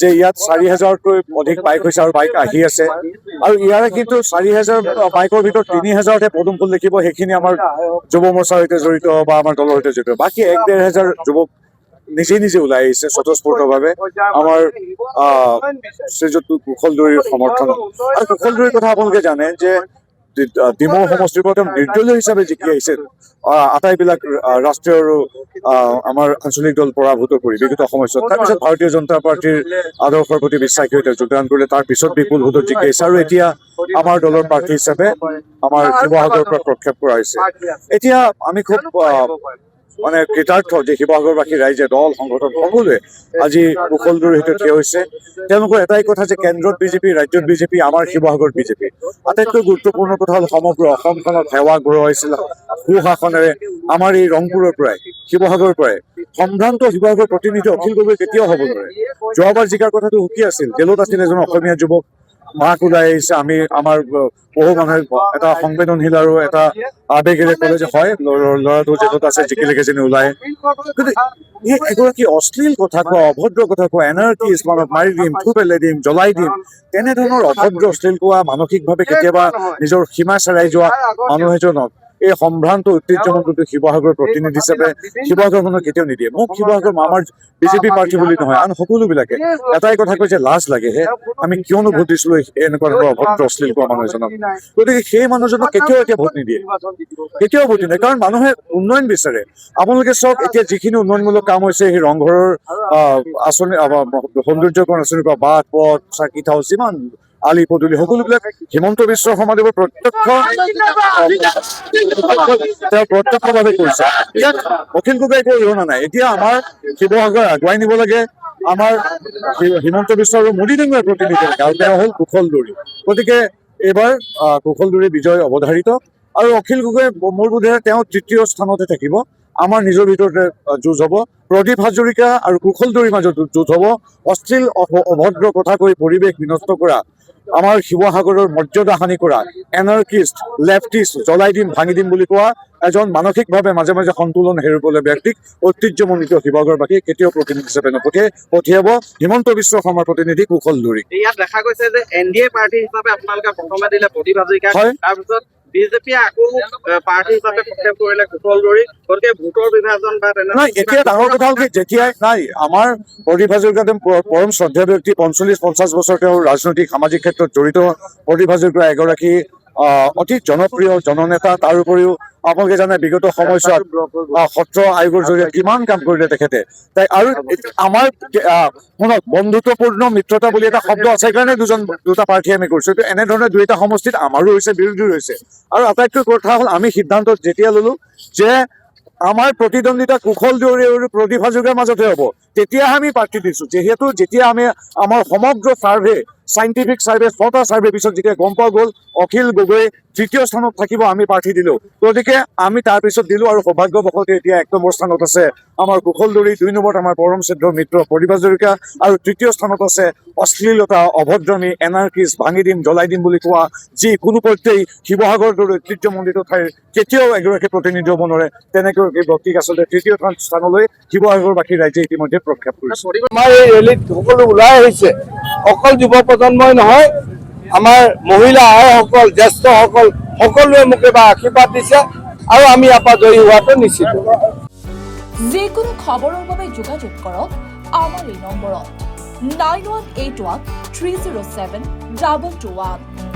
যে ইয়াত 4,000তকৈ অধিক বাইক হৈছে আৰু বাইক আহি আছে আৰু ইয়াৰে কিন্তু 4,000 বাইকৰ ভিতৰত 3,000হে পদুম ফুল দেখিব, সেইখিনি আমাৰ যুৱ মৰ্চাৰ সৈতে জড়িত বা আমাৰ দলৰ সৈতে জড়িত। বাকী 1,500 যুৱক নিজে নিজে ওলাই আহিছে স্বতঃস্ফূৰ্তভাৱে আমাৰ শ্ৰীযুত কুশল দুৱৰীৰ সমৰ্থন। আৰু কুশল দুৱৰীৰ কথা আপোনালোকে জানে যে ডিমৌ সমষ্টিৰ পৰা তেওঁ নিৰ্দলীয় হিচাপে জিকি আহিছে আটাইবিলাক ৰাষ্ট্ৰীয় আৰু আমাৰ আঞ্চলিক দল পৰাভূত কৰি বিগত সময়ছোৱাত। তাৰপিছত ভাৰতীয় জনতা পাৰ্টীৰ আদৰ্শৰ প্ৰতি বিশ্বাসী হৈ তেওঁ যোগদান কৰিলে, তাৰ পিছত বিপুল ভোটত জিকি আহিছে আৰু এতিয়া আমাৰ দলৰ প্ৰাৰ্থী হিচাপে আমাৰ শিৱসাগৰৰ পৰা প্ৰক্ষেপ কৰা হৈছে। এতিয়া আমি খুব মানে কৃতাৰ্থ যে শিৱসাগৰবাসী ৰাইজে, দল সংগঠন সকলোৱে আজি কুশল দুৱৰীৰ সৈতে থিয় হৈছে। তেওঁলোকৰ এটাই কথা যে কেন্দ্ৰত বিজেপি, ৰাজ্যত বিজেপি, আমাৰ শিৱসাগৰত বিজেপি। আটাইতকৈ গুৰুত্বপূৰ্ণ কথা হ'ল সমগ্ৰ অসমখনত সেৱা আগবঢ়াইছিল সুশাসনেৰে আমাৰ এই ৰংপুৰৰ পৰাই, শিৱসাগৰৰ পৰাই। সম্ভ্ৰান্ত শিৱসাগৰ প্ৰতিনিধি অখিল গগৈ কেতিয়াও হ'ব নোৱাৰে। যোৱাবাৰ জিকাৰ কথাটো সুকী আছিল, জেলত আছিল এজন অসমীয়া যুৱক, মাক ওলাই আহিছে। আমাৰ বহু মানুহে এটা সংবেদনশীল আৰু এটা আবেগেৰে ক'লে যে হয় ল'ৰাটো জেলত আছে, জিকিলেকে যেনে ওলাই। কিন্তু এই এগৰাকী অশ্লীল কথা কোৱা, অভদ্ৰ কথা কোৱা, এনাৰ্কিষ্ট, মানুহক মাৰি দিম, থু পেলাই দিম, জ্বলাই দিম, তেনেধৰণৰ অভদ্ৰ অশ্লীল কোৱা, মানসিকভাৱে কেতিয়াবা নিজৰ সীমা চেৰাই যোৱা মানুহ এজনক এই সম্ভ্ৰান্ত ঐতিহ্যমণ্ডিত শিৱসাগৰৰ প্ৰতিনিধি হিচাপে শিৱসাগৰখনক কেতিয়াও নিদিয়ে। মোক শিৱসাগৰ আমাৰ বিজেপি প্ৰাৰ্থী বুলি নহয়, আন সকলোবিলাকে এটাই কথা কৈছে, লাজ লাগেহে আমি কিয়নো ভোট দিছিলো এনেকুৱা ধৰণৰ অভদ্ৰ অশ্লীল কোৱা মানুহ এজনক। গতিকে সেই মানুহজনক কেতিয়াও এতিয়া ভোট নিদিয়ে, কেতিয়াও ভোট নিদিয়ে, কাৰণ মানুহে উন্নয়ন বিচাৰে। আপোনালোকে চাওক, এতিয়া যিখিনি উন্নয়নমূলক কাম হৈছে, সেই ৰংঘৰৰ আঁচনি, সৌন্দৰ্যকৰণ আঁচনিৰ পৰা বাট পথ, চাৰ্কিট হাউচ, যিমান আলি পদূলি সকলোবিলাক হিমন্ত বিশ্ব শৰ্মাদেৱৰ প্ৰত্যক্ষভাৱে কৰিছে। ইয়াত অখিল গগৈ একো অৰিহণা নাই। এতিয়া আমাৰ শিৱসাগৰ আগুৱাই নিব লাগে আমাৰ হিমন্ত বিশ্ব আৰু মোদী ডাঙৰীয়াৰ প্ৰতিনিধি, আৰু তেওঁ হ'ল কুশল দুৱৰী। গতিকে এইবাৰ কুশল দুৱৰী বিজয় অৱধাৰিত আৰু অখিল গগৈ মোৰ বোধেৰে তেওঁ তৃতীয় স্থানতে থাকিব। আমাৰ নিজৰ ভিতৰতে যুঁজ হ'ব, প্ৰদীপ হাজৰিকা আৰু কুশল দুৱৰীৰ মাজত যুঁজ হ'ব। অশ্লীল অভদ্ৰ কথা কৈ পৰিৱেশ বিনষ্ট কৰা, আমাৰ শিৱসাগৰৰ মৰ্যাদা হানি কৰা, এনাৰ্কিষ্ট, লেফটিষ্ট, জ্বলাই দিম ভাঙি দিম বুলি কোৱা এজন মানসিকভাৱে মাজে মাজে সন্তুলন হেৰুৱাবলৈ ব্যক্তিক ঐতিহ্যমণ্ডিত শিৱসাগৰবাসী কেতিয়াও প্ৰতিনিধি হিচাপে পঠিয়াব হিমন্ত বিশ্ব শৰ্মাৰ প্ৰতিনিধি কুশল দুৱৰী। ইয়াত দেখা গৈছে যে NDA প্ৰাৰ্থী হিচাপে আপোনালোকে প্ৰথমে দিলে প্ৰদীপ হাজৰিকাক, তাৰপিছত বিজেপিয়ে আকৌ প্ৰাৰ্থী হিচাপে প্ৰক্ষেপ কৰিলে কুশল দুৱৰী। গতিকে ভোটৰ বিভাজন বা নাই, এতিয়া ডাঙৰ কথা হ'ল কি, যেতিয়াই নাই আমাৰ প্ৰদীপ হাজৰিকা পৰম শ্ৰদ্ধেয় ব্যক্তি, 45-50 বছৰ তেওঁ ৰাজনৈতিক সামাজিক ক্ষেত্ৰত জড়িত। প্ৰদীপ হাজৰিকা এগৰাকী অতি জনপ্ৰিয় জননেতা। তাৰ উপৰিও আপোনালোকে জানে বিগত সময়ছোৱাত সত্ৰ আয়োগৰ জৰিয়তে কিমান কাম কৰিলে তেখেতে। তাই আৰু আমাৰ শুনক, বন্ধুত্বপূৰ্ণ মিত্ৰতা বুলি এটা শব্দ আছে কাৰণে দুটা প্ৰাৰ্থী আমি কৰিছো। কিন্তু এনেধৰণে দুই এটা সমষ্টিত আমাৰো হৈছে, বিৰোধীও হৈছে। আৰু আটাইতকৈ কথা হ'ল, আমি সিদ্ধান্ত যেতিয়া ললো যে আমাৰ প্ৰতিদ্বন্দ্বিতা কুশল দুৱৰী আৰু প্ৰদীপ হাজৰিকাৰ মাজতে হ'ব, তেতিয়াহে আমি প্ৰাৰ্থী দিছো। যেতিয়া আমি আমাৰ সমগ্ৰ চাৰ্ভে, চাইণ্টিফিক চাৰ্ভে, 6টা চাৰ্ভে পিছত যেতিয়া গম পোৱা গ'ল অখিল গগৈ তৃতীয় স্থানত থাকিব, আমি প্ৰাৰ্থী দিলো। গতিকে আমি তাৰপিছত দিলো আৰু সৌভাগ্যবশত এতিয়া 1 নম্বৰ স্থানত আছে আমাৰ কুশল দুৱৰী, 2 নম্বৰত আমাৰ পৰম শ্ৰদ্ধেয় মিত্ৰ প্ৰদীপ হাজৰিকা, আৰু তৃতীয় স্থানত আছে অশ্লীলতা, অভদ্ৰামী, এনাৰ্কিষ্ট, ভাঙি দিম জ্বলাই দিম বুলি কোৱা যি কোনো পৰ্যায় শিৱসাগৰৰ দৰে ঐতিহ্যমণ্ডিত ঠাইৰ কেতিয়াও এগৰাকী প্ৰতিনিধি হ'ব নোৱাৰে, তেনেকৈ এই ব্যক্তিক আচলতে তৃতীয় স্থানলৈ শিৱসাগৰবাসী ৰাইজে ইতিমধ্যে প্ৰক্ষেপ কৰিছে। আমাৰ এই ৰেলীত সকলো ওলাই আহিছে, অকল যুৱ প্ৰজন্মই নহয়, আমাৰ মহিলা আইসকল, জ্যেষ্ঠসকল সকলোৱে মোক এবাৰ আশীৰ্বাদ দিছে আৰু আমি ইয়াৰ পৰা জয়ী হোৱাটো নিশ্চিত। যিকোনো খবৰৰ বাবে যোগাযোগ কৰক আমাৰ এই নম্বৰত 9181 307 2221।